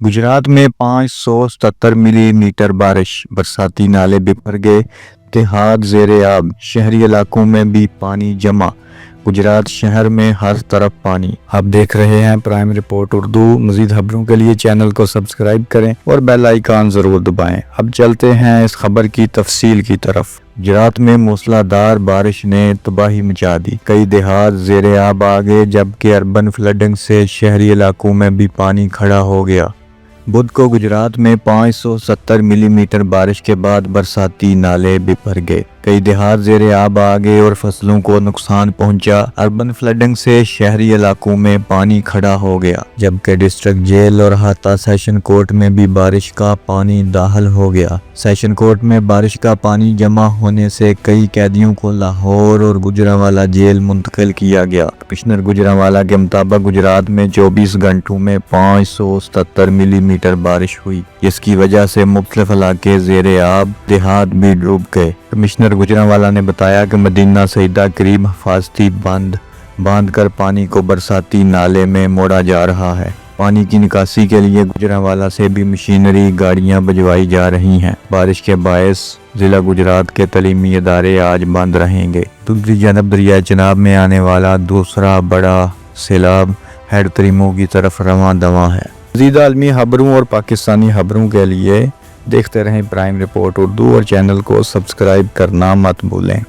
गुजरात में 577 मिलीमीटर बारिश, बरसाती नाले बिफर गए, देहात ज़ेरे आब, शहरी इलाकों में भी पानी जमा। गुजरात शहर में हर तरफ पानी। आप देख रहे हैं प्राइम रिपोर्ट उर्दू। मजीद खबरों के लिए चैनल को सब्सक्राइब करें और बेल आइकन जरूर दबाएं। अब चलते हैं इस खबर की तफसील की तरफ। गुजरात में मूसलाधार बारिश ने तबाही मचा दी, कई देहात ज़ेरे आब आ गए, जबकि अर्बन फ्लडिंग से शहरी इलाकों में भी पानी खड़ा हो गया। बुध को गुजरात में 570 मिलीमीटर बारिश के बाद बरसाती नाले बिफर गए, कई देहात ज़ेरे आब आ गए और फसलों को नुकसान पहुंचा। अर्बन फ्लडिंग से शहरी इलाकों में पानी खड़ा हो गया, जबकि डिस्ट्रिक्ट जेल और हाता सेशन कोर्ट में भी बारिश का पानी दाखिल हो गया। सेशन कोर्ट में बारिश का पानी जमा होने से कई कैदियों को लाहौर और गुजरांवाला जेल मुंतकिल किया गया। कमिश्नर गुजरांवाला के मुताबिक गुजरात में 24 घंटों में 577 मिलीमीटर बारिश हुई, जिसकी वजह से मुख्तलिफ इलाके ज़ेरे आब, देहात भी डूब गए। कमिश्नर गुजरांवाला ने बताया कि मदीना सईदा करीब हिफाजती बांध कर पानी को बरसाती नाले में मोड़ा जा रहा है। पानी की निकासी के लिए गुजरांवाला से भी मशीनरी गाड़ियां भिजवाई जा रही हैं। बारिश के बायस जिला गुजरात के तलीमी इदारे आज बंद रहेंगे। दूसरी जानब दरिया चनाब में आने वाला दूसरा बड़ा सैलाब हेड तरीमों की तरफ रवां दवां है। मज़ीद आलमी खबरों और पाकिस्तानी खबरों के लिए देखते रहें प्राइम रिपोर्ट उर्दू और चैनल को सब्सक्राइब करना मत भूलें।